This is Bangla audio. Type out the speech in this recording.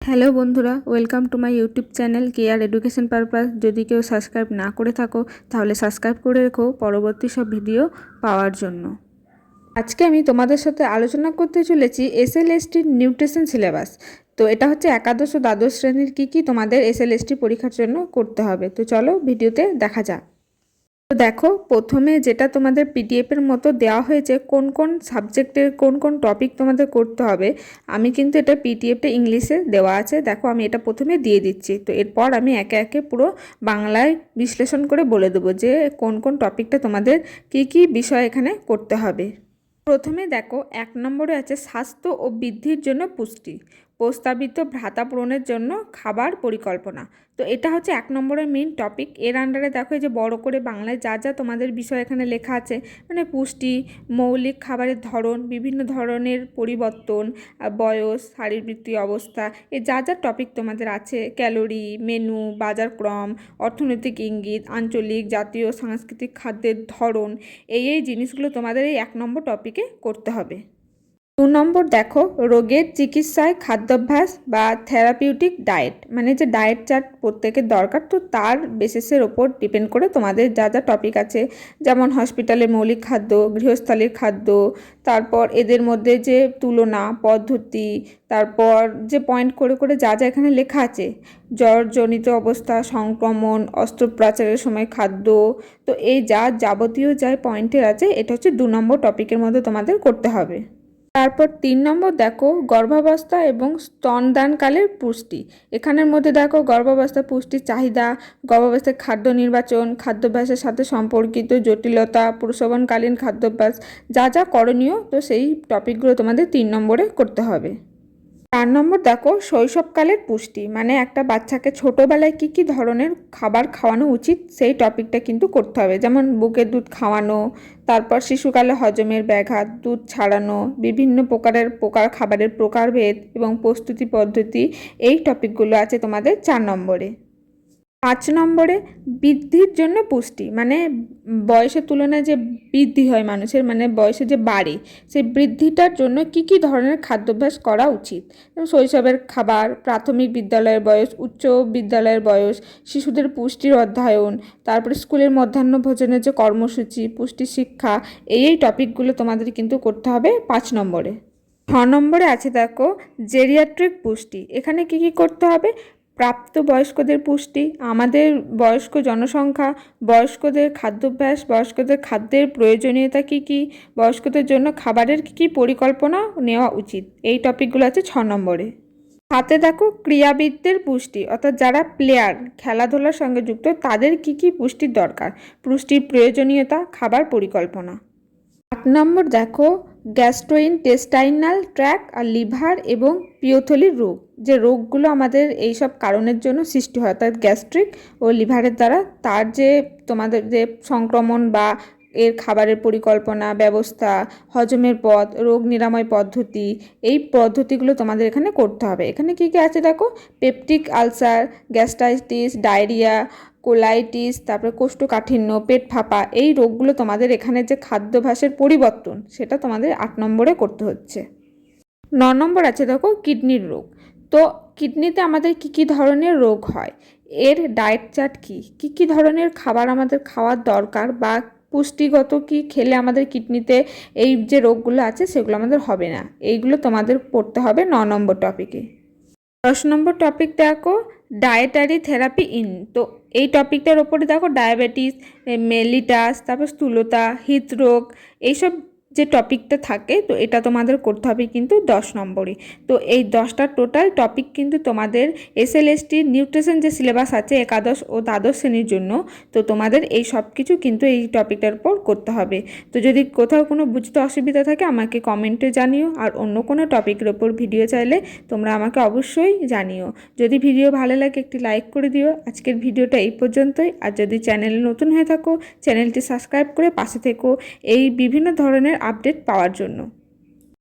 হ্যালো বন্ধুরা, welcome to my YouTube channel care education purpose. যদি কেউ সাবস্ক্রাইব না করে থাকো তাহলে সাবস্ক্রাইব করে রেখো পরবর্তী সব ভিডিও পাওয়ার জন্য। আজকে আমি তোমাদের সাথে আলোচনা করতে চলেছি এসএলএসটির নিউট্রিশন সিলেবাস। তো এটা হচ্ছে একাদশ ও দ্বাদশ শ্রেণীর কী তোমাদের এসএলএসটি পরীক্ষার জন্য করতে হবে। তো চলো ভিডিওতে দেখা যাক। তো দেখো, প্রথমে যেটা তোমাদের পিডিএফের মতো দেওয়া হয়েছে কোন কোন সাবজেক্টের কোন কোন টপিক তোমাদের করতে হবে, আমি কিন্তু এটা পিডিএফটা ইংলিশে দেওয়া আছে। দেখো, আমি এটা প্রথমে দিয়ে দিচ্ছি। তো এরপর আমি একে একে পুরো বাংলায় বিশ্লেষণ করে বলে দেবো যে কোন কোন টপিকটা তোমাদের কি বিষয় এখানে করতে হবে। প্রথমে দেখো, 1 নম্বরে আছে স্বাস্থ্য ও বৃদ্ধির জন্য পুষ্টি, প্রস্তাবিত ভাতা পূরণের জন্য খাবার পরিকল্পনা। তো এটা হচ্ছে 1 নম্বরের মেইন টপিক। এর আন্ডারে দেখো এই যে বড় করে বাংলায় যা যা তোমাদের বিষয় এখানে লেখা আছে, মানে পুষ্টি, মৌলিক খাবারের ধরন, বিভিন্ন ধরনের পরিবর্তন, বয়স, শারীরবৃত্তীয় অবস্থা, এই যা যা টপিক তোমাদের আছে, ক্যালোরি, মেনু, বাজারক্রম, অর্থনৈতিক ইঙ্গিত, আঞ্চলিক, জাতীয়, সাংস্কৃতিক খাদ্যের ধরন, এই জিনিসগুলো তোমাদের এই 1 নম্বর টপিকে করতে হবে। 2 নম্বর দেখো, রোগের চিকিৎসায় খাদ্যাভ্যাস বা থেরাপিউটিক ডায়েট, মানে যে ডায়েট চার্ট প্রত্যেকের দরকার, তো তার বেসিসের ওপর ডিপেন্ড করে তোমাদের যা যা টপিক আছে, যেমন হসপিটালের মৌলিক খাদ্য, গৃহস্থালির খাদ্য, তারপর এদের মধ্যে যে তুলনা পদ্ধতি, তারপর যে পয়েন্ট করে করে যা যা এখানে লেখা আছে, জ্বরজনিত অবস্থা, সংক্রমণ, অস্ত্রোপচারের সময় খাদ্য, তো এই যা যাবতীয় যা পয়েন্টের আছে এটা হচ্ছে 2 নম্বর টপিকের মধ্যে তোমাদের করতে হবে। তারপর 3 নম্বর দেখো, গর্ভাবস্থা এবং স্তনদানকালের পুষ্টি। এখানের মধ্যে দেখো গর্ভাবস্থা পুষ্টির চাহিদা, গর্ভাবস্থায় খাদ্য নির্বাচন, খাদ্যাভ্যাসের সাথে সম্পর্কিত জটিলতা, প্রসবনকালীন খাদ্যাভ্যাস, যা যা করণীয়, তো সেই টপিকগুলো তোমাদের 3 নম্বরে করতে হবে। 4 নম্বর দেখো, শৈশবকালের পুষ্টি, মানে একটা বাচ্চাকে ছোটোবেলায় কী ধরনের খাবার খাওয়ানো উচিত সেই টপিকটা কিন্তু করতে হবে, যেমন বুকের দুধ খাওয়ানো, তারপর শিশুকালে হজমের ব্যাঘাত, দুধ ছাড়ানো, বিভিন্ন প্রকার খাবারের প্রকারভেদ এবং প্রস্তুতি পদ্ধতি, এই টপিকগুলো আছে তোমাদের 4 নম্বরে। 5 নম্বরে বৃদ্ধির জন্য পুষ্টি, মানে বয়সের তুলনায় যে বৃদ্ধি হয় মানুষের, মানে বয়সে যে বাড়ে, সেই বৃদ্ধিটার জন্য কি ধরনের খাদ্যাভ্যাস করা উচিত। শৈশবের খাবার, প্রাথমিক বিদ্যালয়ের বয়স, উচ্চ বিদ্যালয়ের বয়স, শিশুদের পুষ্টির অধ্যয়ন, তারপরে স্কুলের মধ্যাহ্ন ভোজনের যে কর্মসূচি, পুষ্টি শিক্ষা, এই টপিকগুলো তোমাদের কিন্তু করতে হবে 5 নম্বরে। 6 নম্বরে আছে দেখো, জেরিয়াট্রিক পুষ্টি। এখানে কি করতে হবে? প্রাপ্তবয়স্কদের পুষ্টি, আমাদের বয়স্ক জনসংখ্যা, বয়স্কদের খাদ্যাভ্যাস, বয়স্কদের খাদ্যের প্রয়োজনীয়তা কী, বয়স্কদের জন্য খাবারের কী পরিকল্পনা নেওয়া উচিত, এই টপিকগুলো আছে 6 নম্বরে। হাতে দেখো, ক্রীড়াবিদদের পুষ্টি, অর্থাৎ যারা প্লেয়ার, খেলাধুলার সঙ্গে যুক্ত, তাদের কী পুষ্টির দরকার, পুষ্টির প্রয়োজনীয়তা, খাবার পরিকল্পনা। 8 নম্বর দেখো, গ্যাস্ট্রোইন্টেস্টাইনাল ট্র্যাক্ট আর লিভার এবং পিওথলির রোগ, যে রোগগুলো আমাদের এইসব কারণের জন্য সৃষ্টি হয়, অর্থাৎ গ্যাস্ট্রিক ও লিভারের দ্বারা, তার যে তোমাদের যে সংক্রমণ বা এর খাবারের পরিকল্পনা, ব্যবস্থা, হজমের পথ, রোগ নিরাময় পদ্ধতি, এই পদ্ধতিগুলো তোমাদের এখানে করতে হবে। এখানে কী আছে দেখো, peptic ulcer, gastritis, diarrhoea, colitis, তারপরে কোষ্ঠকাঠিন্য, পেট ফাঁপা, এই রোগগুলো তোমাদের এখানে যে খাদ্যাভ্যাসের পরিবর্তন, সেটা তোমাদের 8 নম্বরে করতে হচ্ছে। 9 নম্বর আছে দেখো, কিডনির রোগ। তো কিডনিতে আমাদের কী ধরনের রোগ হয়, এর ডায়েট চার্ট কী ধরনের খাবার আমাদের খাওয়ার দরকার, বা পুষ্টিগত কী খেলে আমাদের কিডনিতে এই যে রোগগুলো আছে সেগুলো আমাদের হবে না, এইগুলো তোমাদের পড়তে হবে 9 নম্বর টপিকে। 10 নম্বর টপিক দেখো, ডায়েটারি থেরাপি ইন। তো এই টপিকটার ওপরে দেখো ডায়াবেটিস, মেলিটাস, তারপর স্থূলতা, হৃদরোগ, এইসব যে টপিকটা থাকে, তো এটা তোমাদের করতে হবে কিন্তু 10 নম্বরে। তো এই 10টা টোটাল টপিক কিন্তু তোমাদের এসএলএসটি নিউট্রিশন যে সিলেবাস আছে একাদশ ও দ্বাদশ শ্রেণীর জন্য, তো তোমাদের এই সব কিছু কিন্তু এই টপিকটার উপর করতে হবে। তো যদি কোথাও কোনো বুঝতে অসুবিধা থাকে আমাকে কমেন্টে জানিও, আর অন্য কোনো টপিকের ওপর ভিডিও চাইলে তোমরা আমাকে অবশ্যই জানিও। যদি ভিডিও ভালো লাগে একটি লাইক করে দিও। আজকের ভিডিওটা এই পর্যন্তই। আর যদি চ্যানেলে নতুন হয়ে থাকো, চ্যানেলটি সাবস্ক্রাইব করে পাশে থেকো এই বিভিন্ন ধরনের আপডেট পাওয়ার জন্য।